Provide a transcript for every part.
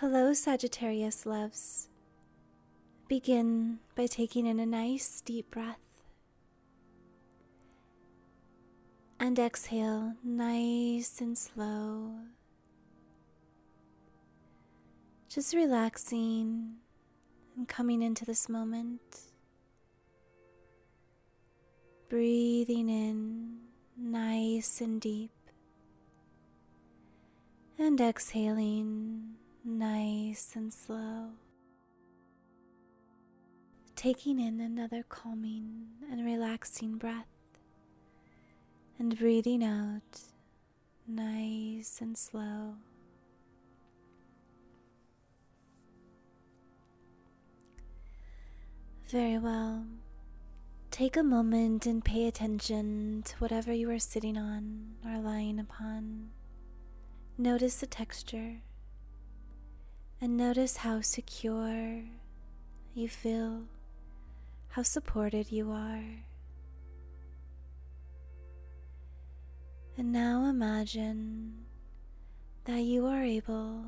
Hello, Sagittarius loves. Begin by taking in a nice deep breath and exhale nice and slow. Just relaxing and coming into this moment. Breathing in nice and deep and exhaling nice and slow. Taking in another calming and relaxing breath and breathing out nice and slow. Very well. Take a moment and pay attention to whatever you are sitting on or lying upon. Notice the texture and notice how secure you feel, how supported you are. And now imagine that you are able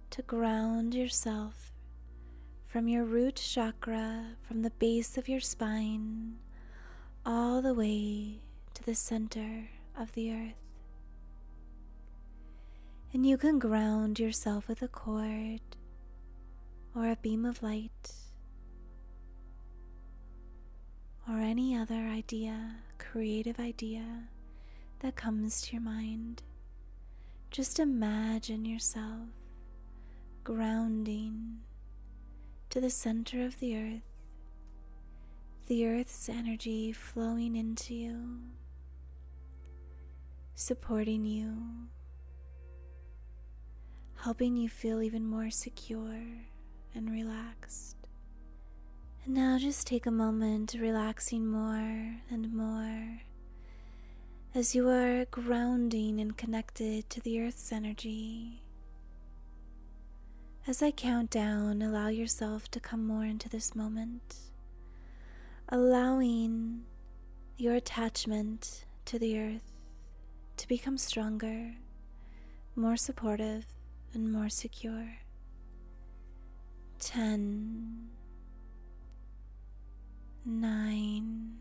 to ground yourself from your root chakra, from the base of your spine, all the way to the center of the earth. And you can ground yourself with a cord or a beam of light or any other idea, creative idea that comes to your mind. Just imagine yourself grounding to the center of the earth's energy flowing into you, supporting you, helping you feel even more secure and relaxed. And now just take a moment relaxing more and more as you are grounding and connected to the earth's energy. As I count down, allow yourself to come more into this moment, allowing your attachment to the earth to become stronger, more supportive, and more secure. 10, 9,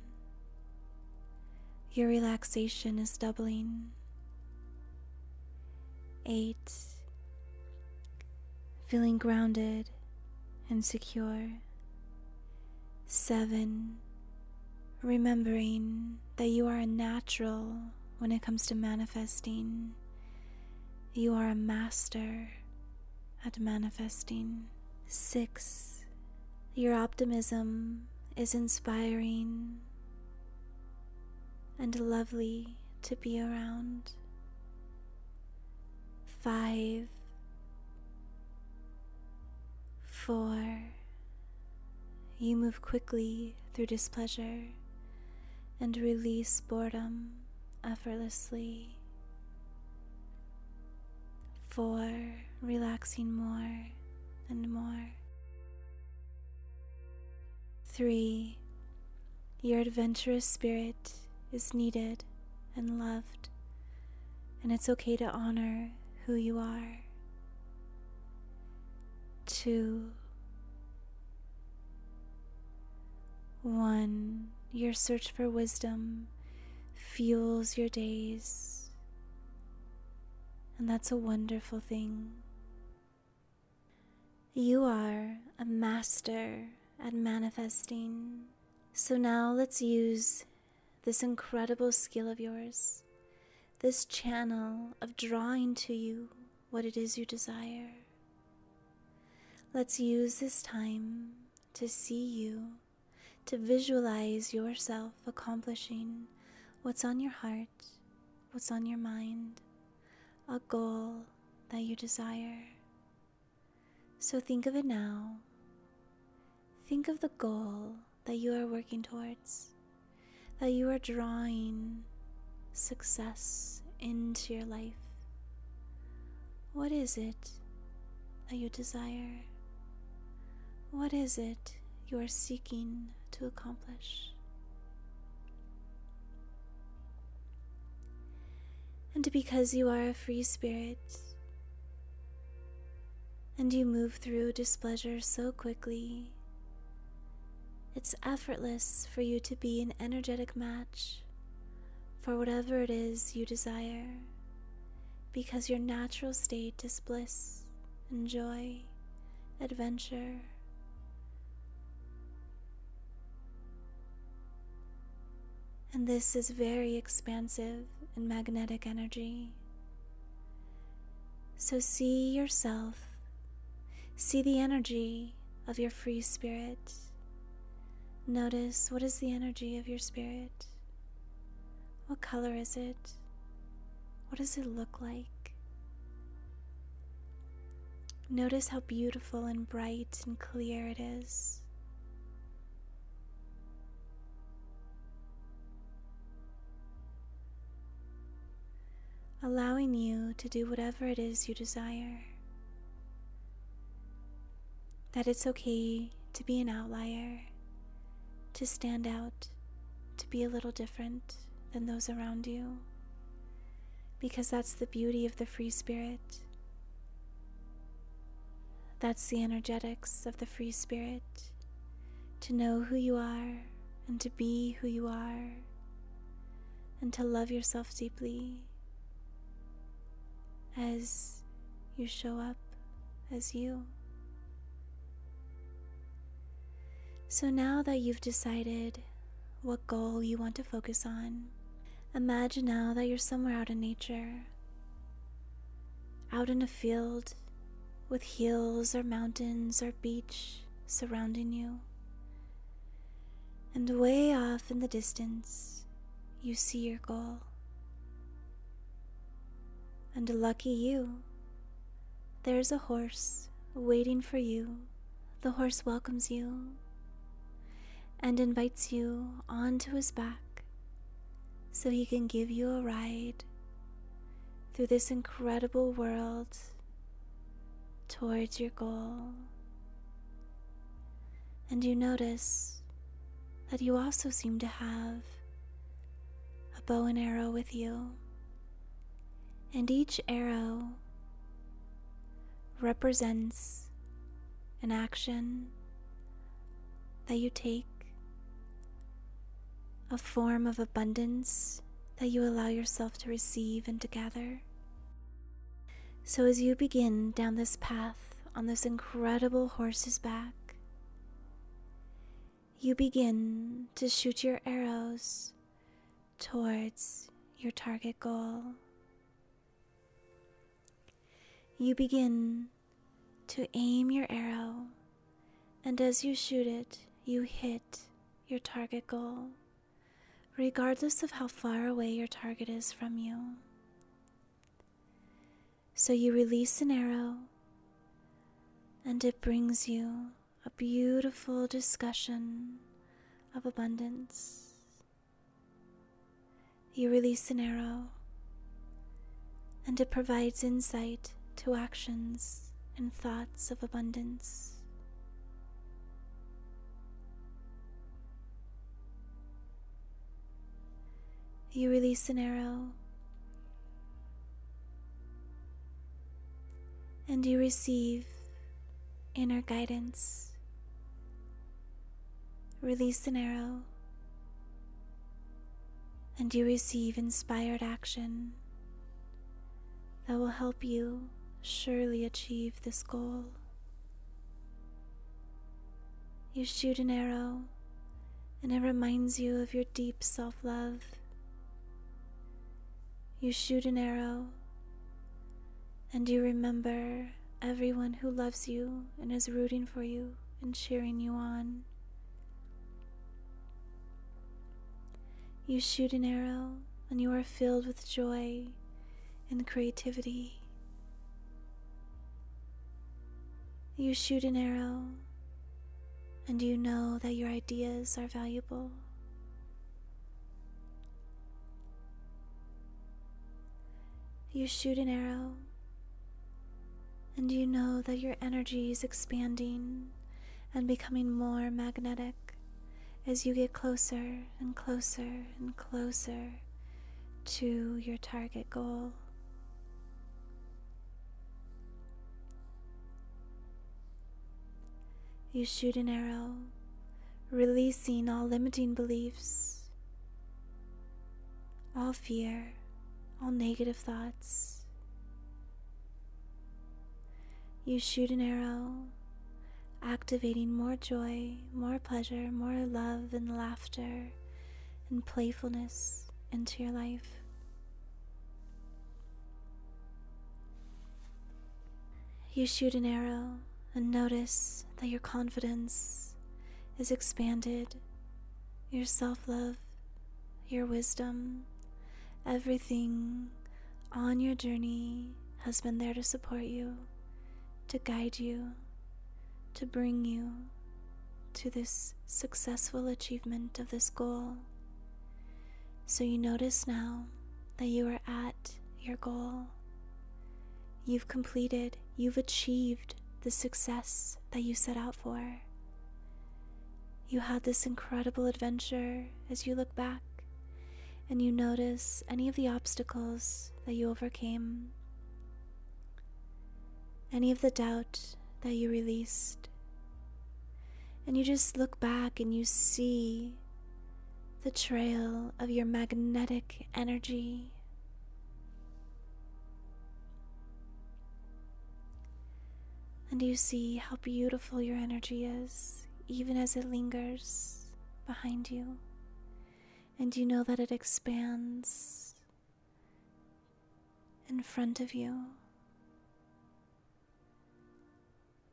your relaxation is doubling. 8, feeling grounded and secure. 7, remembering that you are a natural when it comes to manifesting. You are a master at manifesting. 6, your optimism is inspiring and lovely to be around. 5, 4, you move quickly through displeasure and release boredom effortlessly. 4, relaxing more and more. 3, your adventurous spirit is needed and loved, and it's okay to honor who you are. 2, 1, your search for wisdom fuels your days, and that's a wonderful thing. You are a master at manifesting. So now let's use this incredible skill of yours, this channel of drawing to you what it is you desire. Let's use this time to see you, to visualize yourself accomplishing what's on your heart, what's on your mind, a goal that you desire. So think of it now. Think of the goal that you are working towards, that you are drawing success into your life. What is it that you desire? What is it you are seeking to accomplish? And because you are a free spirit, and you move through displeasure so quickly. It's effortless for you to be an energetic match for whatever it is you desire, because your natural state is bliss and joy, adventure. And this is very expansive and magnetic energy. So see yourself, see the energy of your free spirit. Notice, what is the energy of your spirit? What color is it? What does it look like? Notice how beautiful and bright and clear it is. Allowing you to do whatever it is you desire. That it's okay to be an outlier, to stand out, to be a little different than those around you, because that's the beauty of the free spirit. That's the energetics of the free spirit, to know who you are and to be who you are, and to love yourself deeply as you show up as you. So now that you've decided what goal you want to focus on, imagine now that you're somewhere out in nature, out in a field with hills or mountains or beach surrounding you. And way off in the distance, you see your goal. And lucky you, there's a horse waiting for you. The horse welcomes you and invites you onto his back so he can give you a ride through this incredible world towards your goal. And you notice that you also seem to have a bow and arrow with you. And each arrow represents an action that you take, a form of abundance that you allow yourself to receive and to gather. So as you begin down this path on this incredible horse's back, you begin to shoot your arrows towards your target goal. You begin to aim your arrow, and as you shoot it, you hit your target goal, regardless of how far away your target is from you. So you release an arrow, and it brings you a beautiful discussion of abundance. You release an arrow, and it provides insight to actions and thoughts of abundance. You release an arrow, and you receive inner guidance. Release an arrow, and you receive inspired action that will help you surely achieve this goal. You shoot an arrow, and it reminds you of your deep self-love. You shoot an arrow, and you remember everyone who loves you and is rooting for you and cheering you on. You shoot an arrow, and you are filled with joy and creativity. You shoot an arrow, and you know that your ideas are valuable. You shoot an arrow, and you know that your energy is expanding and becoming more magnetic as you get closer and closer and closer to your target goal. You shoot an arrow, releasing all limiting beliefs, all fear, all negative thoughts. You shoot an arrow, activating more joy, more pleasure, more love and laughter and playfulness into your life. You shoot an arrow and notice that your confidence is expanded, your self-love, your wisdom, everything on your journey has been there to support you, to guide you, to bring you to this successful achievement of this goal. So you notice now that you are at your goal. You've completed, you've achieved the success that you set out for. You had this incredible adventure as you look back and you notice any of the obstacles that you overcame, any of the doubt that you released, and you just look back and you see the trail of your magnetic energy. And you see how beautiful your energy is, even as it lingers behind you. And you know that it expands in front of you.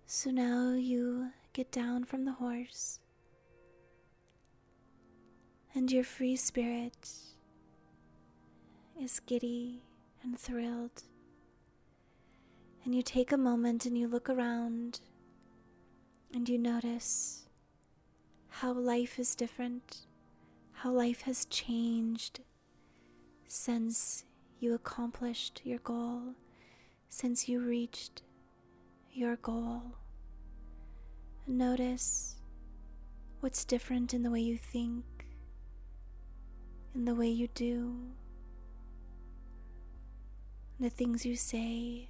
So now you get down from the horse, and your free spirit is giddy and thrilled. And you take a moment and you look around and you notice how life is different, how life has changed since you accomplished your goal, since you reached your goal. Notice what's different in the way you think, in the way you do, the things you say.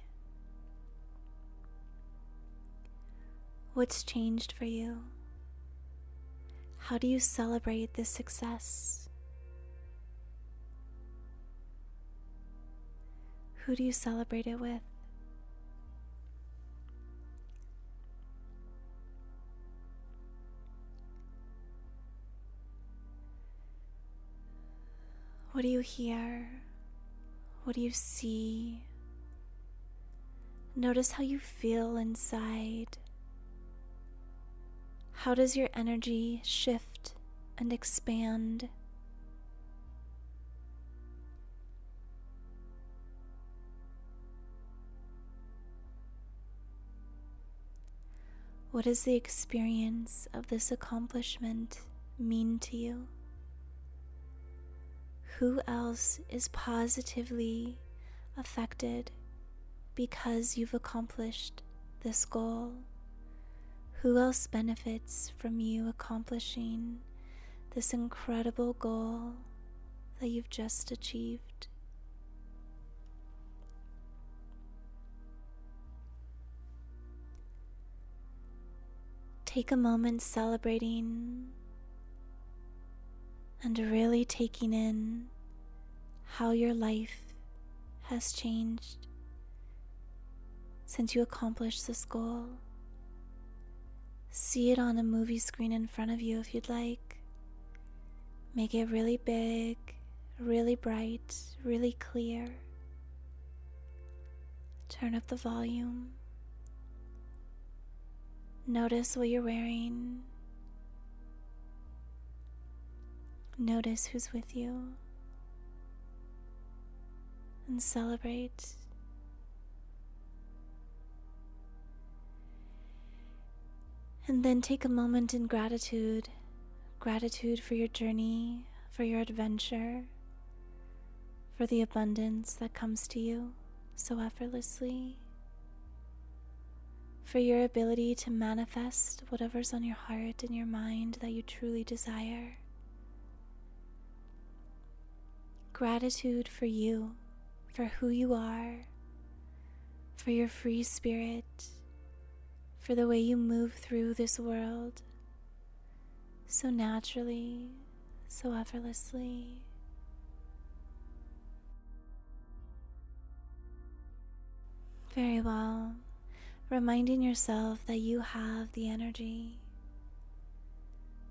What's changed for you? How do you celebrate this success? Who do you celebrate it with? What do you hear? What do you see? Notice how you feel inside. How does your energy shift and expand? What does the experience of this accomplishment mean to you? Who else is positively affected because you've accomplished this goal? Who else benefits from you accomplishing this incredible goal that you've just achieved? Take a moment celebrating and really taking in how your life has changed since you accomplished this goal. See it on a movie screen in front of you if you'd like. Make it really big, really bright, really clear. Turn up the volume. Notice what you're wearing. Notice who's with you. And celebrate. And then take a moment in gratitude. Gratitude for your journey, for your adventure, for the abundance that comes to you so effortlessly, for your ability to manifest whatever's on your heart and your mind that you truly desire. Gratitude for you, for who you are, for your free spirit, for the way you move through this world so naturally, so effortlessly. Very well. Reminding yourself that you have the energy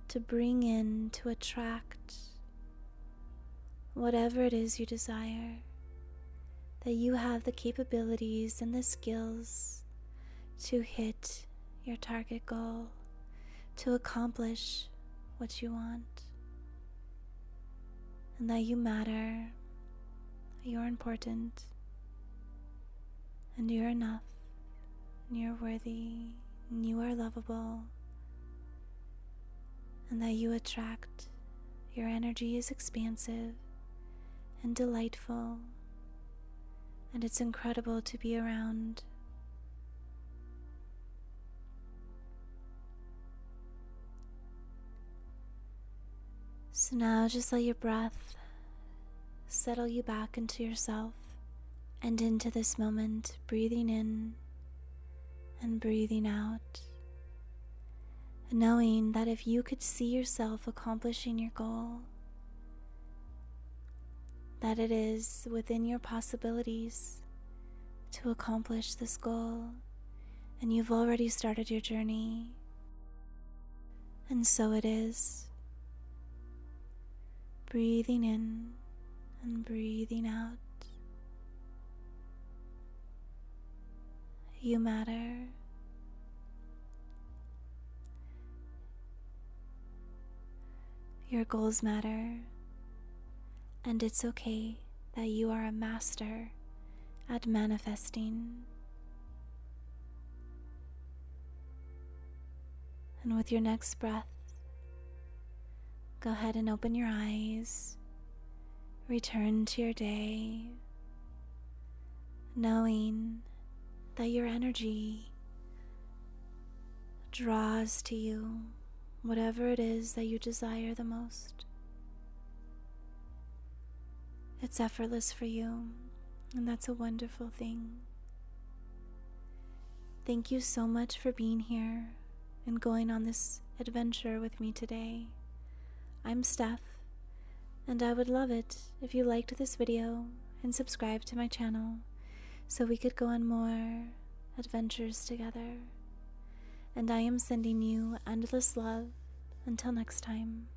to bring in, to attract whatever it is you desire, that you have the capabilities and the skills to hit your target goal, to accomplish what you want, and that you matter, you're important, and you're enough, and you're worthy, and you are lovable, and that you attract. Your energy is expansive and delightful, and it's incredible to be around. So now just let your breath settle you back into yourself and into this moment, breathing in and breathing out, and knowing that if you could see yourself accomplishing your goal, that it is within your possibilities to accomplish this goal, and you've already started your journey, and so it is. Breathing in and breathing out. You matter. Your goals matter. And it's okay that you are a master at manifesting. And with your next breath, go ahead and open your eyes. Return to your day, knowing that your energy draws to you whatever it is that you desire the most. It's effortless for you, and that's a wonderful thing. Thank you so much for being here and going on this adventure with me today. I'm Steph, and I would love it if you liked this video and subscribed to my channel so we could go on more adventures together. And I am sending you endless love until next time.